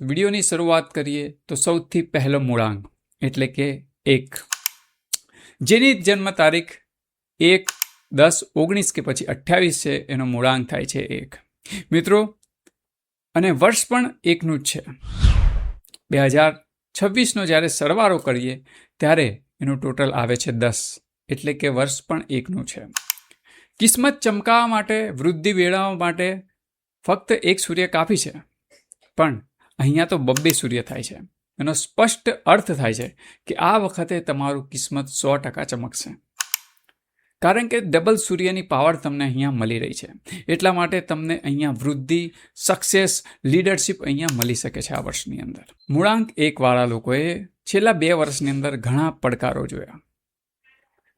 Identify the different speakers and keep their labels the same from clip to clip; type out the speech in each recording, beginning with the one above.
Speaker 1: વિડીયોની શરૂઆત કરીએ તો સૌથી પહેલો મૂળાંક એટલે કે 1, જેની જન્મ તારીખ 1, 10, 19 કે પછી 28 છે, એનો મૂળાંક થાય છે 1. મિત્રો, અને વર્ષ પણ 1નું જ છે. 2026નો જ્યારે સરવાળો કરીએ ત્યારે એનું ટોટલ આવે છે 10, એટલે કે વર્ષ પણ 1નું છે. કિસ્મત ચમકાવવા માટે, વૃદ્ધિ મેળવવા માટે ફક્ત 1 સૂર્ય કાફી છે, પણ અહીંયા તો 2 સૂર્ય થાય છે. એનો સ્પષ્ટ અર્થ થાય છે કે આ વખતે તમારું કિસ્મત 100% ચમકશે, કારણ કે ડબલ સૂર્યની પાવર તમને અહીંયા મળી રહી છે. એટલા માટે તમને અહીંયા વૃદ્ધિ, સક્સેસ, લીડરશિપ અહીંયા મળી શકે છે આ વર્ષની અંદર. મૂળાંક 1 વાળા લોકોએ છેલ્લા 2 વર્ષની અંદર ઘણા પડકારો જોયા.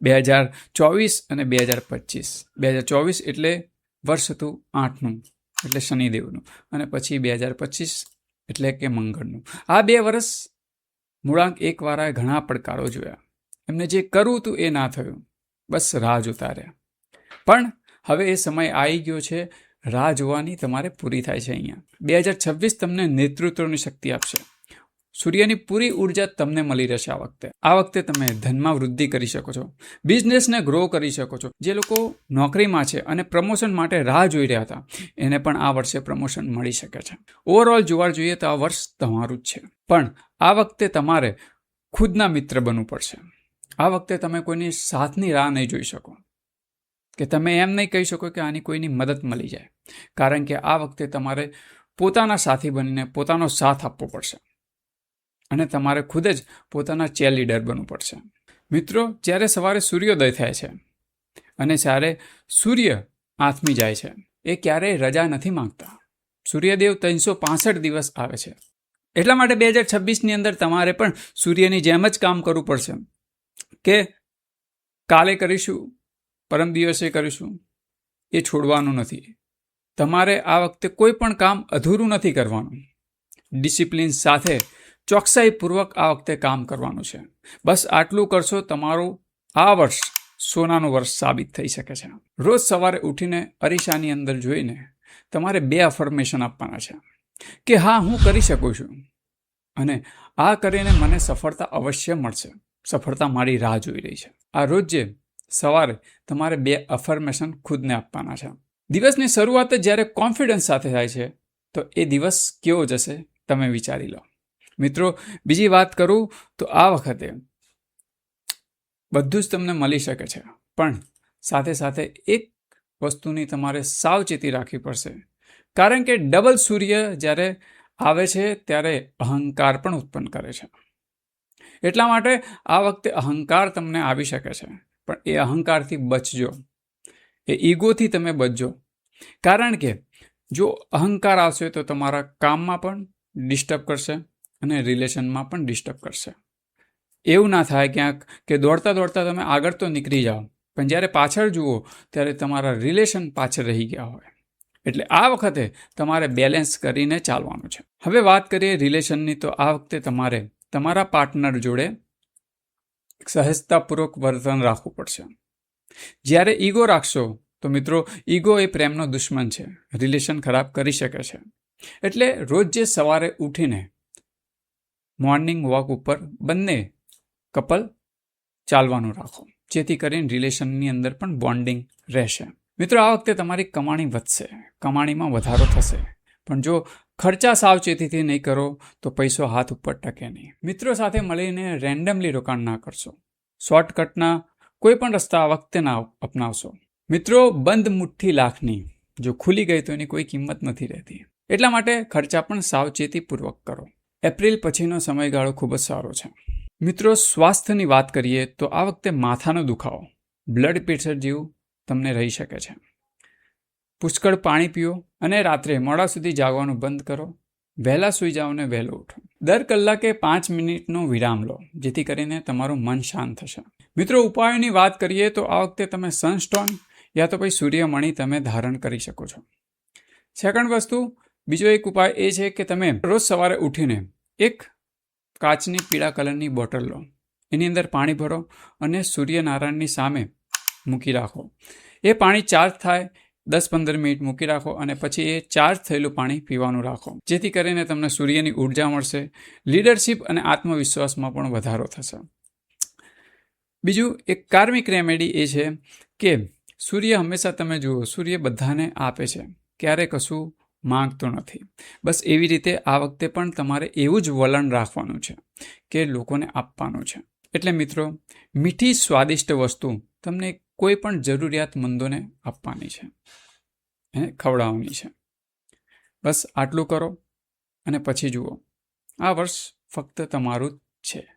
Speaker 1: 2024 અને 2025. 2024 એટલે વર્ષ હતું 8નું, એટલે શનિદેવનું, અને પછી 2025 એટલે કે મંગળનું. આ 2 વર્ષ મૂળાંક 1 વાળાએ ઘણા પડકારો જોયા. એમને જે કરવું હતું એ ના થયું, બસ રાહ જોતા રહ્યા. પણ હવે એ સમય આવી ગયો છે, રાહ જોવાની તમારે પૂરી થાય છે. અહીંયા 2026 તમને નેતૃત્વની શક્તિ આપશે. સૂર્યની પૂરી ઉર્જા તમને મળી રહેશે આ વખતે. આ વખતે તમે ધનમાં વૃદ્ધિ કરી શકો છો, બિઝનેસને ગ્રો કરી શકો છો. જે લોકો નોકરીમાં છે અને પ્રમોશન માટે રાહ જોઈ રહ્યા હતા, એને પણ આ વર્ષે પ્રમોશન મળી શકે છે. ઓવરઓલ જોવા જોઈએ તો આ વર્ષ તમારું જ છે. પણ આ વખતે તમારે ખુદના મિત્ર બનવું પડશે. આ વખતે તમે કોઈની સાથની રાહ નહીં જોઈ શકો, કે તમે એમ નહીં કહી શકો કે આની કોઈની મદદ મળી જાય, કારણ કે આ વખતે તમારે પોતાના સાથી બનીને પોતાનો સાથ આપવો પડશે, અને તમારે ખુદ જ પોતાના ચેર લીડર બનવું પડશે. મિત્રો, જ્યારે સવારે સૂર્યોદય થાય છે અને જ્યારે સૂર્ય આથમી જાય છે, એ ક્યારેય રજા નથી માંગતા. સૂર્યદેવ 365 દિવસ આવે છે. એટલા માટે 2026ની અંદર તમારે પણ સૂર્યની જેમ જ કામ કરવું પડશે, કે કાલે કરીશું, પરમ દિવસે કરીશું, એ છોડવાનું નથી. તમારે આ વખતે કોઈ પણ કામ અધૂરું નથી કરવાનું. ડિસિપ્લિન સાથે ચોકસાઈપૂર્વક આ વખતે કામ કરવાનું છે. બસ આટલું કરશો, તમારું આ વર્ષ સોનાનું વર્ષ સાબિત થઈ શકે છે. રોજ સવારે ઉઠીને અરીસાની અંદર જોઈને તમારે 2 અફર્મેશન આપવાના છે, કે હા, હું કરી શકું છું, અને આ કરીને મને સફળતા અવશ્ય મળશે. સફળતા મારી રાહ જોઈ રહી છે. આ રોજ સવારે તમારે 2 અફર્મેશન ખુદને આપવાના છે. દિવસની શરૂઆત જ્યારે કોન્ફિડન્સ સાથે થાય છે, તો એ દિવસ કેવો જશે તમે વિચારી લો. મિત્રો, બીજી વાત કરું તો આ વખતે બધું જ તમને મળી શકે છે, પણ સાથે સાથે એક વસ્તુની તમારે સાવચેતી રાખવી પડશે, કારણ કે ડબલ સૂર્ય જ્યારે આવે છે ત્યારે અહંકાર પણ ઉત્પન્ન કરે છે. એટલા માટે આ વખતે અહંકાર તમને આવી શકે છે, પણ એ અહંકારથી બચજો, એ ઈગોથી તમે બચજો, કારણ કે જો અહંકાર આવશે તો તમારા કામમાં પણ ડિસ્ટર્બ કરશે અને રિલેશનમાં પણ ડિસ્ટર્બ કરશે. એવું ના થાય ક્યાંક કે દોડતા દોડતા તમે આગળ તો નીકળી જાઓ, પણ જ્યારે પાછળ જુઓ ત્યારે તમારા રિલેશન પાછળ રહી ગયા હોય. એટલે આ વખતે તમારે બેલેન્સ કરીને ચાલવાનું છે. હવે વાત કરીએ રિલેશનની, તો આ વખતે તમારે તમારા પાર્ટનર જોડે સહજતાપૂર્વક વર્તન રાખવું પડશે. જ્યારે ઈગો રાખશો તો મિત્રો, ઈગો એ પ્રેમનો દુશ્મન છે, રિલેશન ખરાબ કરી શકે છે. એટલે રોજ જે સવારે ઉઠીને મોર્નિંગ વોક ઉપર બંને કપલ ચાલવાનું રાખો, જેથી કરીને રિલેશનની અંદર પણ બોન્ડિંગ રહેશે. મિત્રો, આ વખતે તમારી કમાણી વધશે, કમાણીમાં વધારો થશે, પણ જો ખર્ચા સાવચેતીથી નહીં કરો તો પૈસો હાથ ઉપર ટકે નહીં. મિત્રો સાથે મળીને રેન્ડમલી રોકાણ ના કરશો. શોર્ટકટના કોઈ પણ રસ્તા આ વખતે ના અપનાવશો. મિત્રો, બંધ મુઠ્ઠી લાખની જો ખુલી ગઈ તો એની કોઈ કિંમત નથી રહેતી. એટલા માટે ખર્ચા પણ સાવચેતીપૂર્વક કરો. એપ્રિલ પછીનો સમયગાળો ખૂબ જ સારો છે. મિત્રો, સ્વાસ્થ્યની વાત કરીએ તો આ વખતે માથાનો દુખાવો, બ્લડ પ્રેશર જેવું તમને રહી શકે છે. પુષ્કળ પાણી પીઓ અને રાત્રે મોડા સુધી જાગવાનું બંધ કરો. વહેલા સૂઈ જાઓ અને વહેલો ઉઠો. દર કલાકે 5 મિનિટનો વિરામ લો, જેથી કરીને તમારું મન શાંત થશે. મિત્રો, ઉપાયોની વાત કરીએ તો આ વખતે તમે સનસ્ટોન યા તો પછી સૂર્યમણિ તમે ધારણ કરી શકો છો. સેકન્ડ વસ્તુ, બીજો એક ઉપાય એ છે કે તમે રોજ સવારે ઉઠીને એક કાચની પીળા કલરની બોટલ લો, એની અંદર પાણી ભરો અને સૂર્યનારાયણની સામે મૂકી રાખો. એ પાણી ચાર્જ થાય 10-15 મિનિટ મૂકી રાખો અને પછી એ ચાર્જ થયેલું પાણી પીવાનું રાખો, જેથી કરીને તમને સૂર્યની ઉર્જા મળશે, લીડરશિપ અને આત્મવિશ્વાસમાં પણ વધારો થશે. બીજું એક કાર્મિક રેમેડી એ છે કે સૂર્ય હંમેશા તમે જુઓ, સૂર્ય બધાને આપે છે, ક્યારે કશું માંગતો નથી. બસ એવી રીતે આ વખતે પણ તમારે એવું જ વલણ રાખવાનું છે કે લોકોને આપવાનું છે. એટલે મિત્રો, મીઠી સ્વાદિષ્ટ વસ્તુ તમને કોઈ પણ જરૂરિયાતમંદોને આપવાની છે, એને ખવડાવવાની છે. બસ આટલું કરો અને પછી જુઓ, આ વર્ષ ફક્ત તમારું જ છે.